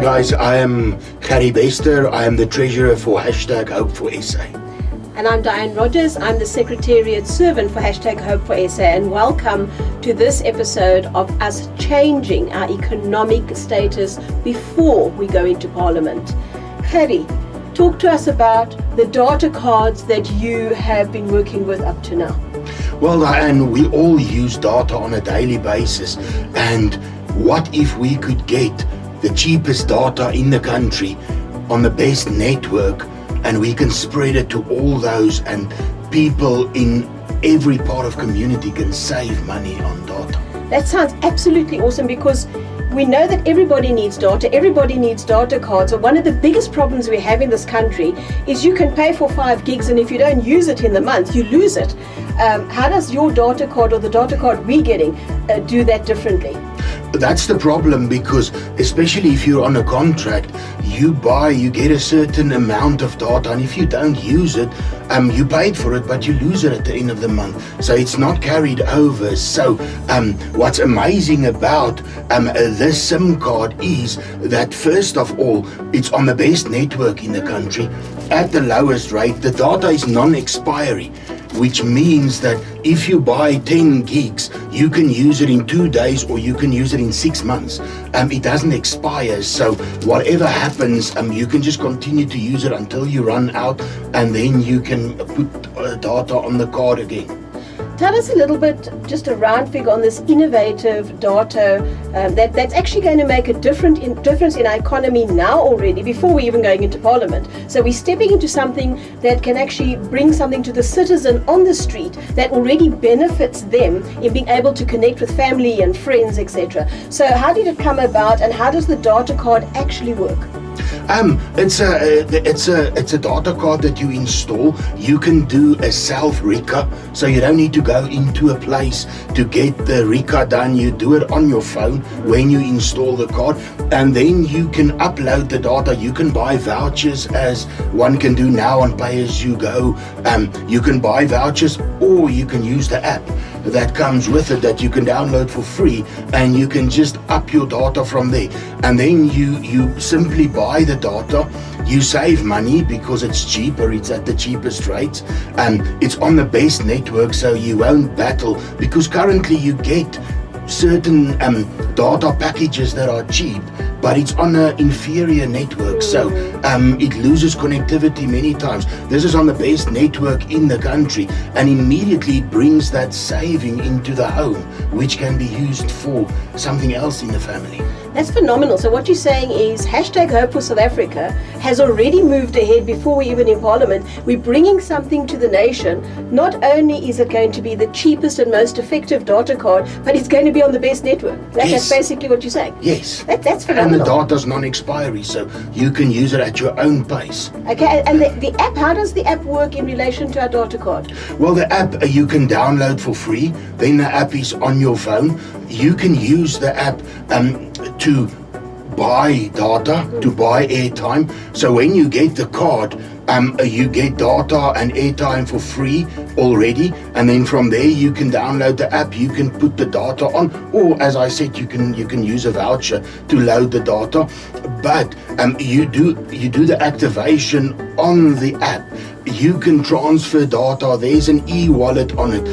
Hi guys, I am Gary Bester. I am the treasurer for #Hope4SA. And I'm Diane Rogers. I'm the Secretariat Servant for #Hope4SA, and welcome to this episode of us changing our economic status before we go into Parliament. Gary, talk to us about the data cards that you have been working with up to now. Well, Diane, we all use data on a daily basis, and what if we could get the cheapest data in the country on the best network, and we can spread it to all those, and people in every part of community can save money on data. That sounds absolutely awesome, because we know that everybody needs data, everybody needs data cards. But one of the biggest problems we have in this country is you can pay for 5 gigs, and if you don't use it in the month, you lose it. How does your data card, or the data card we're getting, do that differently? That's the problem, because especially if you're on a contract, you get a certain amount of data, and if you don't use it, you paid for it, but you lose it at the end of the month. So it's not carried over. So what's amazing about this SIM card is that, first of all, it's on the best network in the country at the lowest rate. The data is non-expiring, which means that if you buy 10 gigs, you can use it in 2 days, or you can use it in 6 months. It doesn't expire, so whatever happens, you can just continue to use it until you run out, and then you can put data on the card again. Tell us a little bit, just a round figure on this innovative data that's actually going to make a difference in our economy now already, before we're even going into Parliament. So we're stepping into something that can actually bring something to the citizen on the street that already benefits them in being able to connect with family and friends, etc. So how did it come about, and how does the data card actually work? It's a data card that you install. You can do a self-RICA, so you don't need to go into a place to get the RICA done. You do it on your phone when you install the card, and then you can upload the data. You can buy vouchers, as one can do now on Pay As You Go. You can buy vouchers, or you can use the app that comes with it that you can download for free, and you can just up your data from there. And then you simply buy the data. You save money because it's cheaper, it's at the cheapest rates, and it's on the best network, so you won't battle, because currently you get certain data packages that are cheap, but it's on an inferior network, so it loses connectivity many times. This is on the best network in the country, and immediately it brings that saving into the home, which can be used for something else in the family. That's phenomenal. So what you're saying is #Hope for South Africa has already moved ahead before we're even in Parliament. We're bringing something to the nation. Not only is it going to be the cheapest and most effective data card, but it's going to be on the best network. That's basically what you're saying. Yes. That's phenomenal. And the data's non-expiry, so you can use it at your own pace. Okay, and the app, how does the app work in relation to our data card? Well, the app you can download for free. Then the app is on your phone. You can use the app to buy data, to buy airtime. So when you get the card, you get data and airtime for free already, and then from there you can download the app, you can put the data on, or as I said, you can use a voucher to load the data. But you do the activation on the app. You can transfer data. There's an e-wallet on it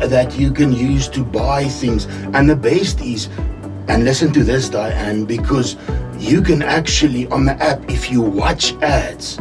that you can use to buy things. And the best is, and listen to this, Diane, because you can actually, on the app, if you watch ads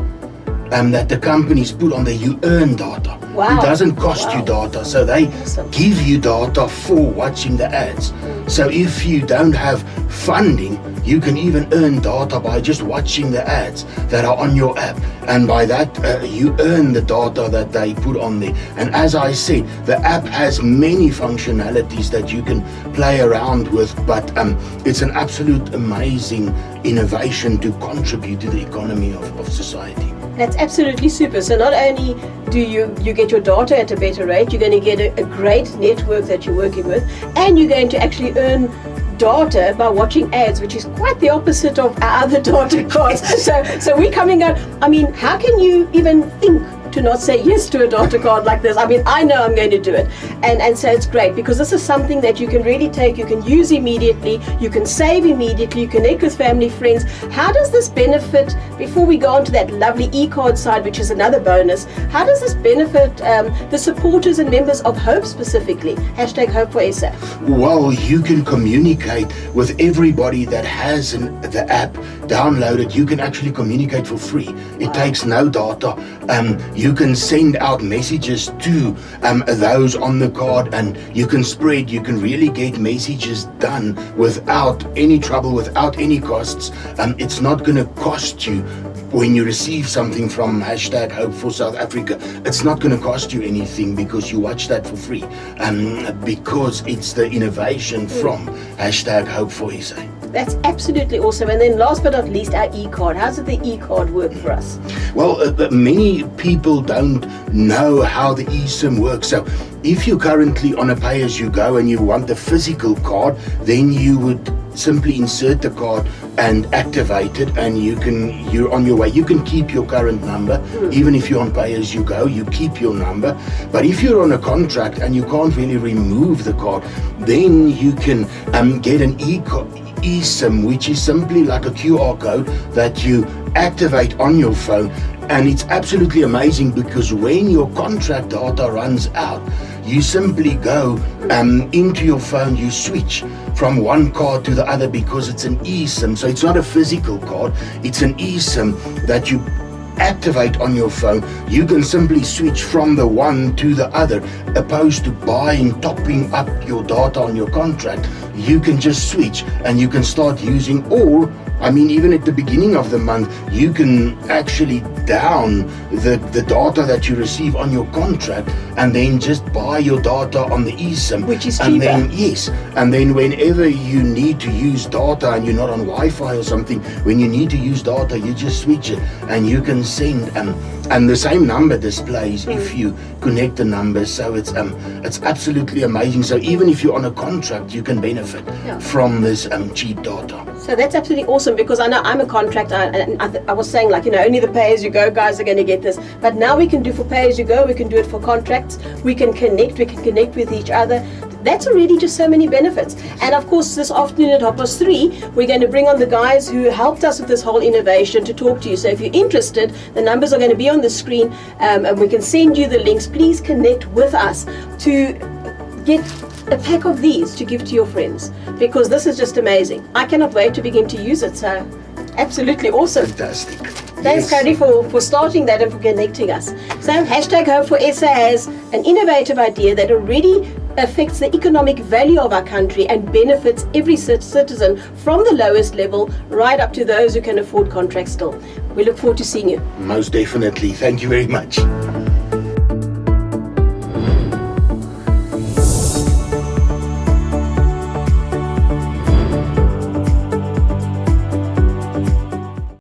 that the companies put on there, you earn data. Wow. It doesn't cost you data, so they give you data for watching the ads. So if you don't have funding, you can even earn data by just watching the ads that are on your app, and by that you earn the data that they put on there. And as I said, the app has many functionalities that you can play around with, but it's an absolute amazing innovation to contribute to the economy of society. That's absolutely super. So not only do you get your data at a better rate, you're going to get a great network that you're working with, and you're going to actually earn data by watching ads, which is quite the opposite of our other data cards. So we're coming out, I mean, how can you even think to not say yes to a data card like this. I mean, I know I'm going to do it. And so it's great because this is something that you can really take, you can use immediately, you can save immediately, you connect with family, friends. How does this benefit, before we go on to that lovely e-card side, which is another bonus, how does this benefit the supporters and members of Hope specifically? Hashtag Hope for SA. Well, you can communicate with everybody that has the app downloaded. You can actually communicate for free. It takes no data. You can send out messages to those on the card, and you can really get messages done without any trouble, without any costs. It's not going to cost you. When you receive something from hashtag Hope for South Africa, it's not going to cost you anything because you watch that for free, because it's the innovation from hashtag Hope for SA. That's absolutely awesome. And then last but not least, our e-card. How does the e-card work for us? Well, many people don't know how the eSIM works. So if you're currently on a pay-as-you-go and you want the physical card, then you would simply insert the card and activate it, and you're on your way. You can keep your current number. Even if you're on pay-as-you-go, you keep your number. But if you're on a contract and you can't really remove the card, then you can get an eSIM, which is simply like a QR code that you activate on your phone. And it's absolutely amazing because when your contract data runs out, you simply go into your phone, you switch from one card to the other because it's an eSIM. So it's not a physical card, it's an eSIM that you activate on your phone. You can simply switch from the one to the other, opposed to topping up your data on your contract. You can just switch and you can start using, or even at the beginning of the month, you can actually down the data that you receive on your contract and then just buy your data on the eSIM. Which is cheaper. And then whenever you need to use data and you're not on Wi-Fi or something, when you need to use data, you just switch it and you can send, and the same number displays if you connect the numbers. So it's absolutely amazing. So even if you're on a contract, you can benefit from this cheap data. So that's absolutely awesome, because I know I'm a contractor, and I was saying, only the pay-as-you-go guys are going to get this. But now we can do for pay-as-you-go, we can do it for contracts, we can connect with each other. That's already just so many benefits. And of course, this afternoon at 3:30, we're going to bring on the guys who helped us with this whole innovation to talk to you. So if you're interested, the numbers are going to be on the screen, and we can send you the links. Please connect with us to get a pack of these to give to your friends, because this is just amazing. I cannot wait to begin to use it. So absolutely awesome. Fantastic. Thanks, Cody, for starting that and for connecting us. So hashtag Hope for SA has an innovative idea that already affects the economic value of our country and benefits every citizen, from the lowest level right up to those who can afford contracts still. We look forward to seeing you. Most definitely. Thank you very much.